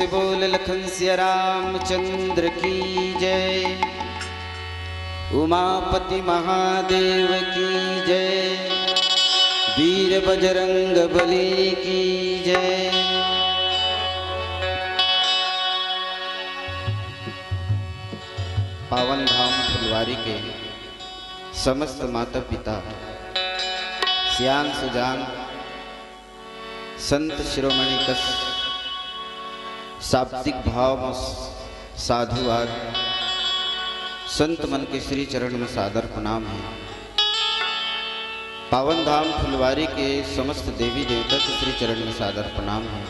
से बोल लखन सिया रामचंद्र की जय। उमापति महादेव की जय। वीर बजरंग बली की जय। पावन धाम फुलवारी के समस्त माता पिता, सियान सुजान, संत शिरोमणि कस शाब्दिक भाव साधुवाद संत मन के श्री चरण में सादर प्रणाम है। पावन धाम फुलवारी के समस्त देवी देवता के श्री चरण में सादर प्रणाम है।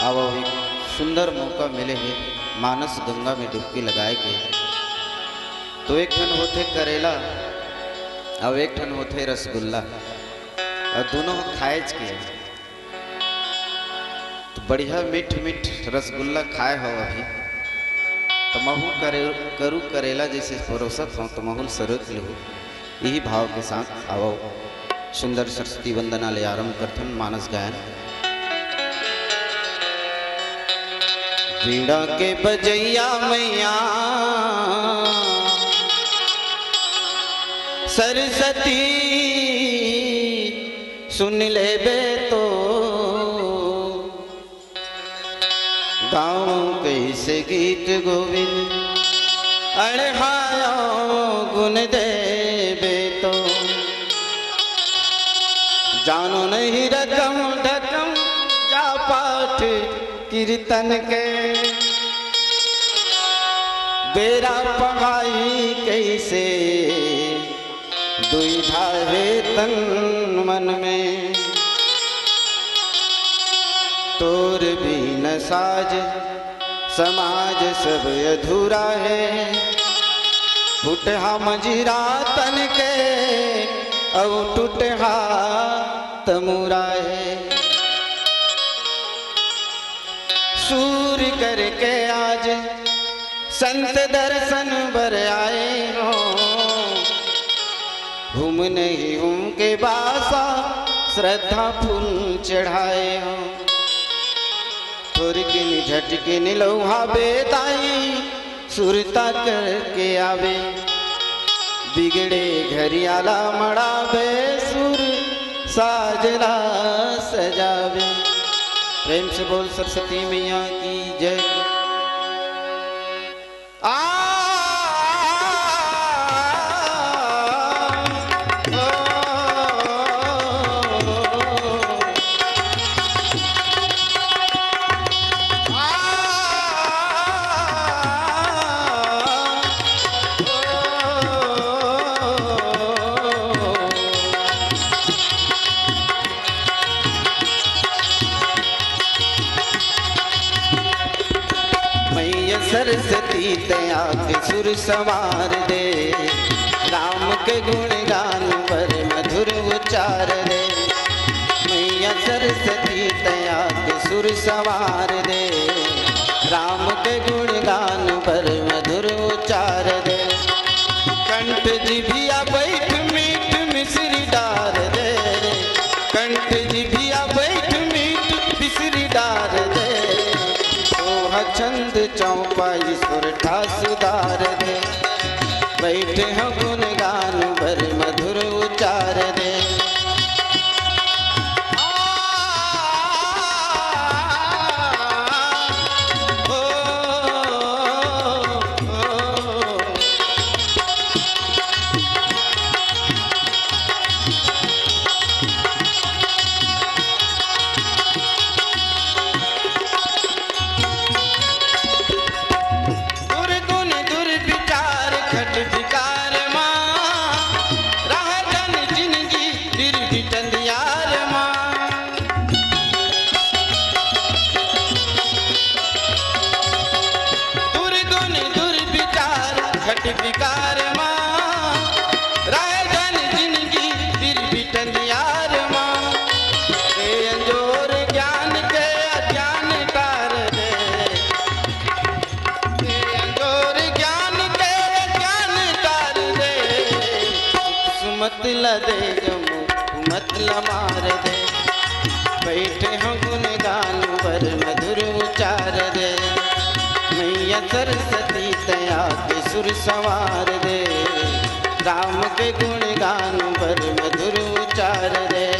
आओ एक सुंदर मौका मिले है, मानस गंगा में डुबकी लगाए के तो एक ठन होते करेला और एक ठन होते रसगुल्ला और दोनों खाएज के तो बढ़िया मीठ मीठ रसगुल्ला खाए हो अभी तो महू करू करेला जैसे परोसत हो तो महूल सरोत लो। यही भाव के साथ आओ सुंदर सरस्वती वंदना ले आरंभ करथन मानस गायन। वीणा के बजैया मैया सरस्वती सुन ले बे तो गाँव कैसे गीत गोविंद अड़हायो गुण दे बे तो जानो नहीं रकम ढकम जा पाठ कीर्तन के बेरा पढ़ाई कैसे दुविधा वेतन मन में तोर भी न साज समाज सब अधूरा है फुटहा मजीरा तन के अब टूटहा तमुरा है सूर करके आज संत दर्शन बर आए हो घूम नहीं घूम के बासा श्रद्धा फूल चढ़ाए हो थोड़किन झटकिन लोहा बेदाई सुरता करके आवे बिगड़े घरियाला मड़ावे सुर साजना सजावे। प्रेम से बोल सरस्वती मैया की जय। सरस्वती दया के सुर संवार दे राम के गुण गान पर मधुर उच्चार दे। मैया सरस्वती दया के सुर संवार दे राम के गुण गान पर मधुर उच्चार दे। कंठ जिभिया बैठ मीठ मिश्री डार दे कंठ जिभिया बैठ मीठ मिश्री डार दे छंद चौपाई सुर ठासदार दे बैठे हो गुण गान भर मधुर उच्चार दे। विकार माँ राजन जिंदगी फिर भी टंडियार माँ अंजोर ज्ञान के अज्ञान कार दे अंजोर ज्ञान के अज्ञान कार दे सुमत ल दे मत ल मार दे बैठे हो गुण गान पर मधुर उच्चार सरस्वती तया के सुर संवार दे, राम के गुण गान बर मधुर उचार दे।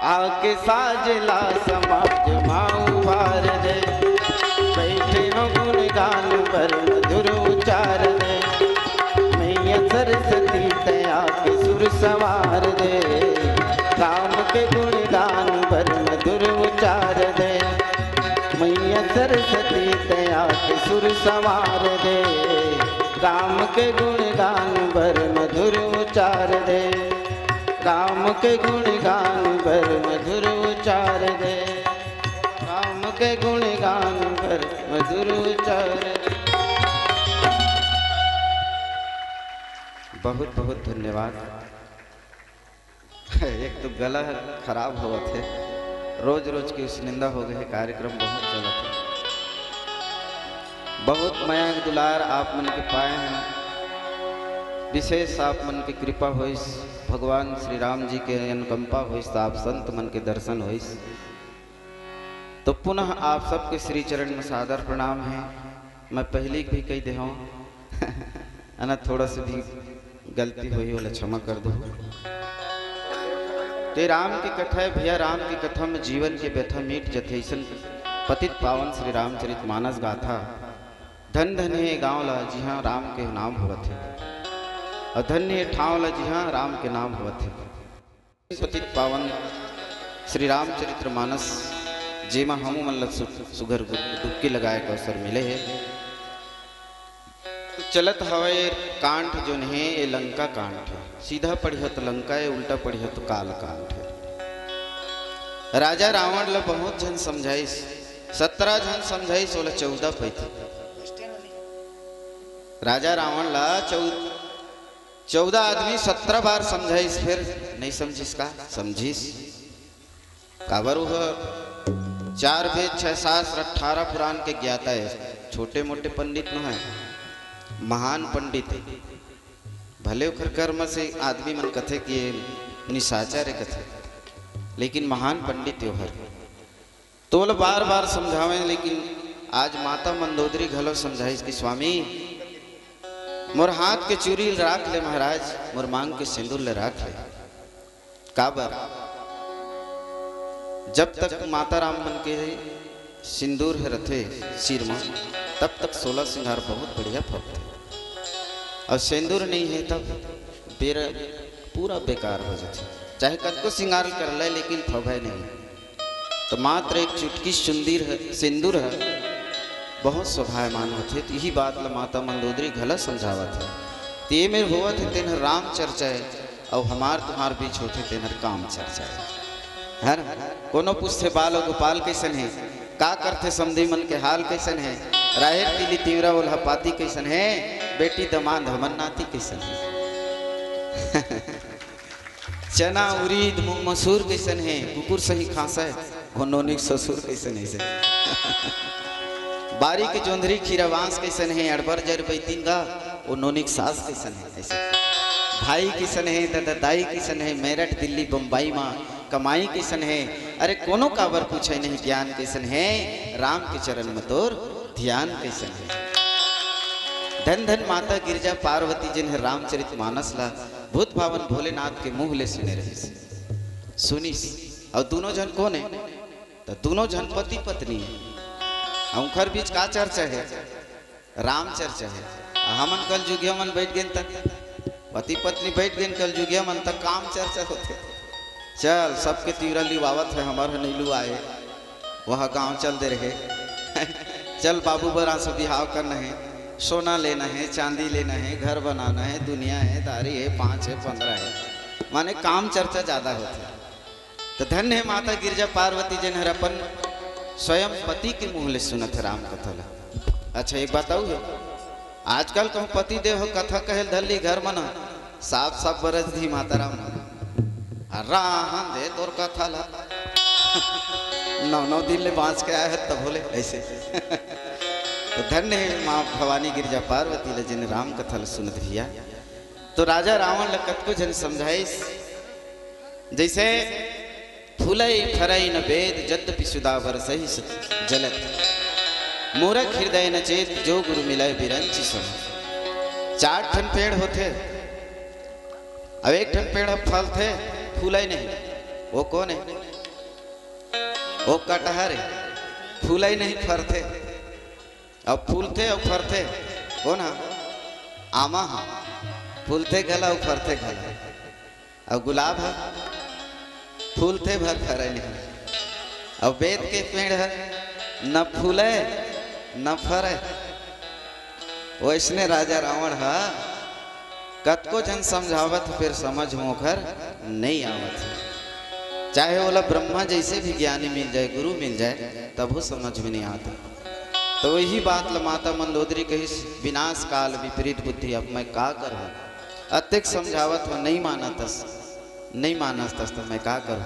आके साजला समाज माऊ वार दे, बैठे हो गुण गान पर मधुर उचार दे। मैया सरस्वती तया के सुर संवार दे, राम के गुण गान पर मधुर उचार दे। मैया सरस्वती तया के सुर संवार दे, राम के गुण गान पर मधुर उचार दे। राम के गुण गान पर मधुर उचार दे, राम के गुण गान पर मधुर उचार दे। बहुत बहुत धन्यवाद। एक तो गला खराब हुआ थे, रोज रोज की उस निंदा हो गए, कार्यक्रम बहुत चला था। बहुत माया दुलार आप मन के पाए हैं, विशेष आप मन की कृपा होइस, भगवान श्री राम जी के अनुकंपा होइस, आप संत मन के दर्शन होइस। तो पुनः आप सबके श्री चरण में सादर प्रणाम है। मैं पहले भी कही दे हूँ ना, थोड़ा सा भी गलती हुई वाला क्षमा कर दो। ते राम की कथा है भैया, राम की कथा में जीवन के व्यथा मीट जथे, पतित पावन श्री रामचरित मानस गाथा। धन धन है गाँव ला जी हाँ राम के नाम होवत है, और धन्य ठाव ला जी हाँ राम के नाम होवत है। पतित पावन श्री रामचरित्र मानस जेमा हमू मन सुघर डुबकी लगाए का अवसर मिले है। चलत हवे कांठ जो है ये लंका कांठ है, सीधा पढ़िया तो लंका है, उल्टा पढ़िया तो काल कांठ है। राजा रावण ला बहुत जन समझाइस, 17 जन समझाइस, बोला 14 पैथी। राजा रावण ला 14 आदमी 17 बार समझाइस, फिर नहीं समझिस का समझिस काबर। वह 4 वेद 6 शास्त्र 18 पुराण के ज्ञाता है, छोटे मोटे पंडित न है, महान पंडित है। भले उखर कर्म से आदमी मन कथे कि निशाचर कथे, लेकिन महान पंडित है हर। तो बार बार समझावे, लेकिन आज माता मंदोदरी घलो समझाइस कि स्वामी मोर हाथ के चूड़ी राख ले महाराज, मोर मांग के सिंदूर ले राख ले। काबर जब तक माता राम मन के सिंदूर है रथे सिर में, तब तक 16 सिंगार बहुत बढ़िया फबते, और सिंदूर नहीं है तब बेरा पूरा बेकार हो जाते। चाहे कद सिंगार कर ले लेकिन फबे नहीं। तो मात्र एक चुटकी सिंदूर है बहुत शोभायमान होते। तो यही बात ला माता मंदोदरी घला समझावत है। तो ये मेरे हुआ थे तेन राम चर्चा है, और हमार तुम्हार बीच होते तेन काम चर्चा है ना। कोनो पूछते बाल गोपाल कैसन है, का करते समधी मन के हाल कैसन है, राहेर तिली तीवरा उल्हा पाती कैसन है, बेटी दमाद हमन नाती कैसन है। चना उरीद मूंग मसूर कैसन है, कुकुर सही खासा है, घोनोनिक ससुर कैसन है। बारी के जोंधरी खीरा बांस कैसन है, अड़बर जर बैतीन गा वो नोनिक सास कैसन है। ऐसे भाई किसन है, दादा दाई किसन है, मेरठ दिल्ली बम्बई माँ कमाई कैसन है, अरे कोनो काबर पूछे नहीं ज्ञान कैसन है, राम के चरण में तोर ध्यान कैसन है। धन धन माता गिरजा पार्वती जिन्हें रामचरित मानस ला भूत भावन भोलेनाथ के मुंह ले सुने रही सुनीस। और दोनों जन कौन है, तो दोनों जन पति पत्नी है। उनकर बीच का चर्चा है, राम चर्चा है। हमन कल जुगिया मन बैठ गए तक पति पत्नी बैठ गए कल जुगिया मन तक काम चर्चा होते। चल सबके तीवरा लिवावत है, हमार नीलू आए वह गांव चल दे रहे चल बाबू बरा से बिहाव करना है, सोना लेना है, चांदी लेना है, घर बनाना है, दुनिया है, दारी है, 5 है 15 है, माने काम चर्चा ज्यादा होती है। तो धन्य है माता गिरजा पार्वती जिन्हें अपन स्वयं पति के मुंह ले सुनत है राम कथा ला। अच्छा एक बताऊ है, आजकल कहूँ पति देव कथा कहल धल्ली घर मना साफ साफ बरस दी माता राम राम दे तोर कथा ला 9 दिन ले बाँच के आए है तब बोले ऐसे तो धन्य है माँ भवानी गिरजा पार्वती ले जिन राम कथा ला सुनत भैया। तो राजा रावण लकत को जन समझाइस, जैसे फूलई फरई न वेद जद्यपि सुधा बरसहि जलत, मूरख हृदय न चेत जो गुरु मिलय बिरंची सम। 4 ठन पेड़ होते, अब 1 ठन पेड़ फल थे फूलई नहीं, वो कौन है, वो कटहर है, फूलई नहीं फरते। अब फूलते और फरते कौन है, आमा है, फूलते गला और फरते गला। अब गुलाब है, फूलते भर फरे नहीं। अब वेद के पेड़ है, न फूले न फरे। वैसने राजा रावण है, कतको जन समझावत फिर समझ होकर नहीं आवत है। चाहे बोला ब्रह्मा जैसे भी ज्ञानी मिल जाए, गुरु मिल जाए, तब वो समझ में नहीं आता। तो वही बात ल माता मंदोदरी कही, विनाश काल विपरीत बुद्धि, अब मैं का करूँ, अत्यक समझावत हो नहीं मानतस, नहीं मानस तो मैं का करूं।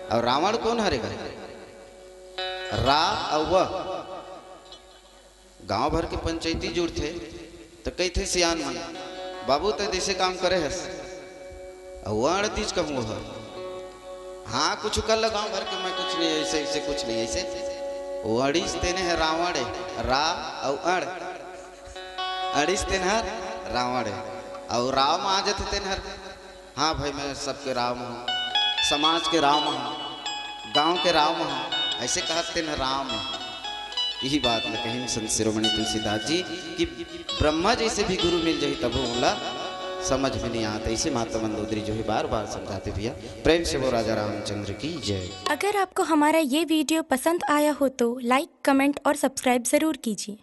और रावण कौन हरेगा, रा और वह गांव भर के पंचायती जुड़ थे। तो कई थे सियान मन बाबू तो जैसे काम करे हस, वह तीज कहूँ वह हाँ कुछ कर लो गांव भर के, मैं कुछ नहीं ऐसे ऐसे कुछ नहीं ऐसे। अड़ीस तेने है रावण है, रा और अड़, अड़ीस तेन हर रावण है, और राव में आ जाते तेन हर, हाँ भाई मैं सबके राम हूँ, समाज के राम हूँ, गांव के राम हूँ, ऐसे कहते न राम। यही बात न कहीं संत शिरोमणि तुलसीदास जी कि ब्रह्मा जैसे भी गुरु मिल जाए तब बोला समझ में नहीं आता। इसे माता मंदोदरी जो है बार बार समझाते भैया। प्रेम से वो राजा रामचंद्र की जय। अगर आपको हमारा ये वीडियो पसंद आया हो तो लाइक, कमेंट और सब्सक्राइब ज़रूर कीजिए।